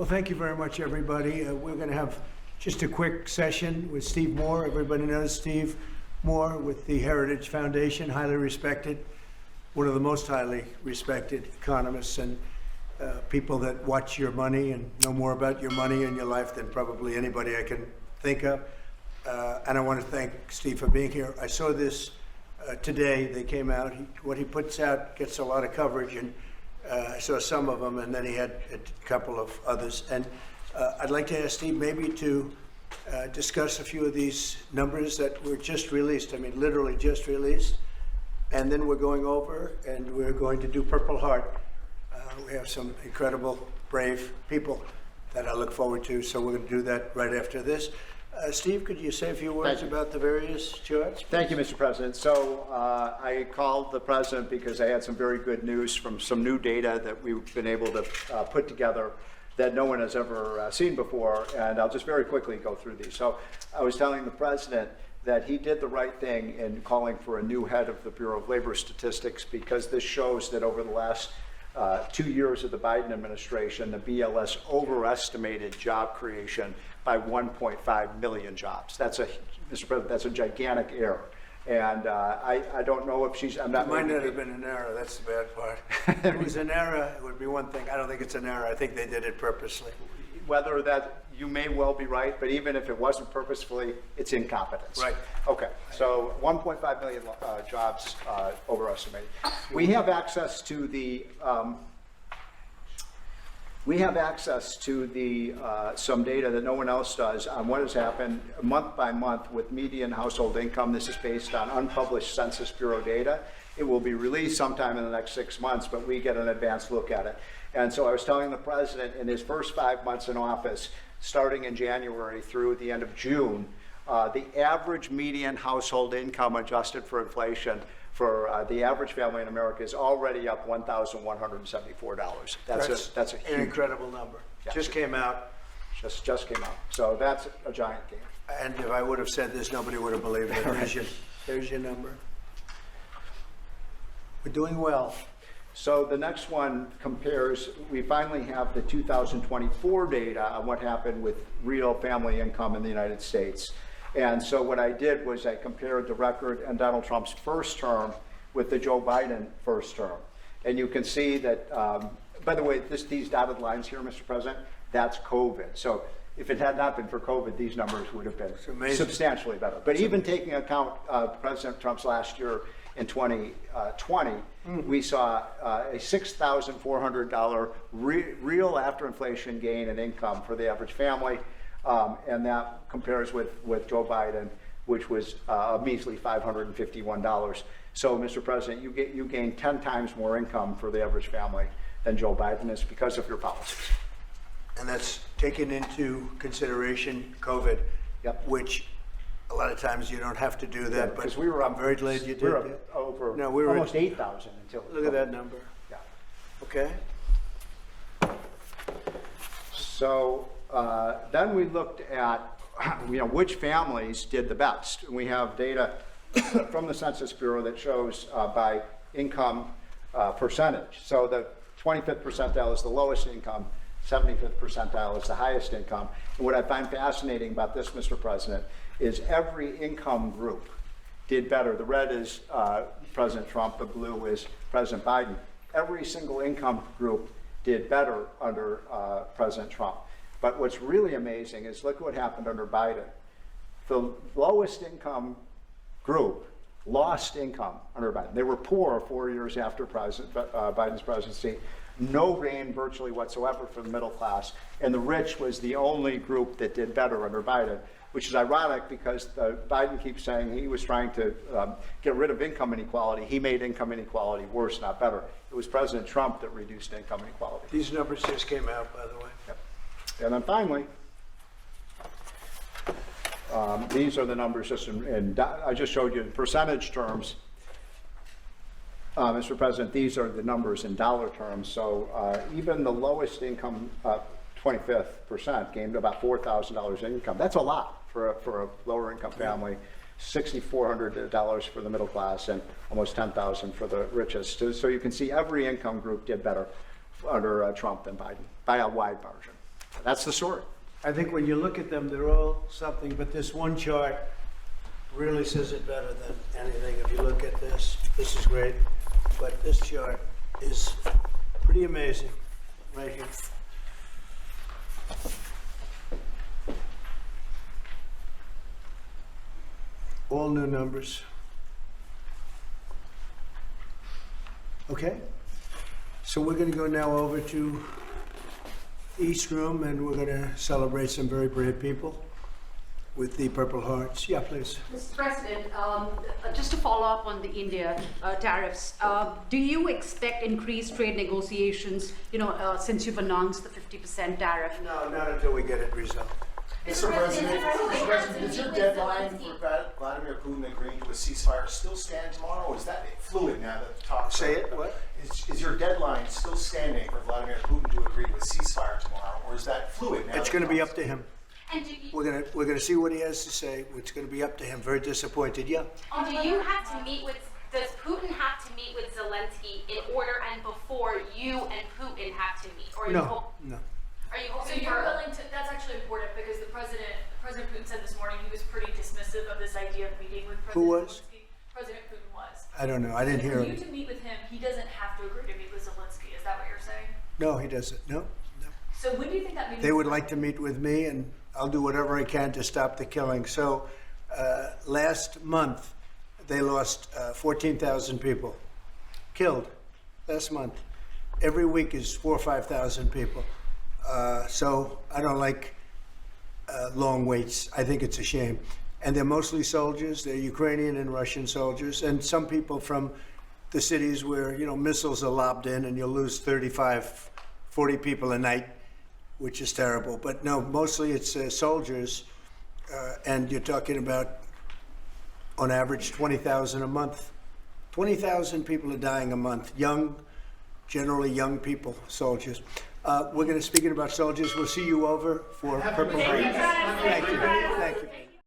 Well, thank you very much, everybody. We're going to have just a quick session with Steve Moore. Everybody knows Steve Moore with the Heritage Foundation, highly respected, one of the most highly respected economists and people that watch your money and know more about your money and your life than probably anybody I can think of. And I want to thank Steve for being here. I saw this today. They came out. What he puts out gets a lot of coverage, and I saw some of them, and then he had a couple of others. And I'd like to ask Steve maybe to discuss a few of these numbers that were just released. I mean, literally just released. And then we're going over, and we're going to do Purple Heart. We have some incredible, brave people that I look forward to, so we're going to do that right after this. Steve, could you say a few words about the various charts? Thank you, Mr. President. So I called the President because I had some very good news from some new data that we've been able to put together that no one has ever seen before, and I'll just very quickly go through these. So I was telling the President that he did the right thing in calling for a new head of the Bureau of Labor Statistics, because this shows that over the last 2 years of the Biden administration, the BLS overestimated job creation by 1.5 million jobs. That's Mr. President, that's a gigantic error. And I don't know if she's, I'm not. It might not have been an error, that's the bad part. If it was an error, it would be one thing. I don't think it's an error. I think they did it purposely. Whether that, you may well be right, but even if it wasn't purposefully, it's incompetence. Right. Okay, so 1.5 million jobs overestimated. We have access to the some data that no one else does on what has happened month by month with median household income. This is based on unpublished Census Bureau data. It will be released sometime in the next 6 months, but we get an advanced look at it. And so I was telling the President in his first 5 months in office, starting in January through the end of June, the average median household income adjusted for inflation for the average family in America is already up $1,174. That's a huge, an incredible number. Yeah. Just came out. Just came out. So that's a giant gain. And if I would have said this, nobody would have believed it. There's your number. We're doing well. So the next one compares, we finally have the 2024 data on what happened with real family income in the United States. And so what I did was I compared the record in Donald Trump's first term with the Joe Biden first term. And you can see that, by the way, these dotted lines here, Mr. President, that's COVID. So if it had not been for COVID, these numbers would have been substantially better. But even taking account President Trump's last year in 2020, we saw a $6,400 real after inflation gain in income for the average family. And that compares with Joe Biden, which was a measly $551. So, Mr. President, you gain 10 times more income for the average family than Joe Biden is because of your policies. And that's taken into consideration COVID, yep. Which a lot of times you don't have to do that, yeah, but I'm very glad you did. We were over almost 8,000 until. Look at that number. Yeah. Okay. So then we looked at which families did the best. And we have data from the Census Bureau that shows by income percentage. So the 25th percentile is the lowest income, 75th percentile is the highest income. And what I find fascinating about this, Mr. President, is every income group did better. The red is President Trump, the blue is President Biden. Every single income group did better under President Trump. But what's really amazing is look what happened under Biden. The lowest income group lost income under Biden. They were poor 4 years after Biden's presidency. No gain virtually whatsoever for the middle class. And the rich was the only group that did better under Biden, which is ironic because Biden keeps saying he was trying to get rid of income inequality. He made income inequality worse, not better. It was President Trump that reduced income inequality. These numbers just came out, by the way. Yep. And then finally, these are the numbers just I just showed you in percentage terms. Mr. President, these are the numbers in dollar terms. So even the lowest income 25th percent gained about $4,000 in income. That's a lot for a lower income family. $6,400 for the middle class and almost $10,000 for the richest. So you can see every income group did better under Trump than Biden by a wide margin. that's the story. I think when you look at them, they're all something, but this one chart really says it better than anything. If you look at this is great, but this chart is pretty amazing right here. All new numbers. Okay, so we're going to go now over to the East Room, and we're going to celebrate some very brave people with the Purple Hearts. Yeah, please. Mr. President, just to follow up on the India tariffs, do you expect increased trade negotiations, since you've announced the 50% tariff? No, not until we get it resolved. Mr. President, is your deadline for Vladimir Putin agreeing to a ceasefire still stand tomorrow, or is that fluid now that the talks Say it, what? Is your deadline still standing for Vladimir Putin to agree to a ceasefire tomorrow, or is that fluid now? It's going to be up to him. And do you, We're going to see what he has to say. It's going to be up to him. Very disappointed, yeah. do you have to meet with, does Putin have to meet with Zelensky in order and before you and Putin have to meet? Or are you No, no. Are you So hoping you're for? willing to, that's actually important because President Putin said this morning he was pretty dismissive of this idea of meeting with President Who was? Zelensky. President Putin was. I don't know. I didn't hear For you him. to meet with him, he doesn't have to agree to meet with Zelensky. Is that what you're saying? No, he doesn't. No, no. So when do you think that meeting? They would like to meet with me, and I'll do whatever I can to stop the killing. So last month, they lost 14,000 people killed last month. Every week is 4,000 or 5,000 people. So I don't like long waits. I think it's a shame. And they're mostly soldiers. They're Ukrainian and Russian soldiers, and some people from the cities where, missiles are lobbed in and you'll lose 35, 40 people a night, which is terrible. But no, mostly it's soldiers, and you're talking about, on average, 20,000 a month. 20,000 people are dying a month. Young, generally young people, soldiers. We're going to, speaking about soldiers, we'll see you over for Purple Heart. Thank you. Thank you.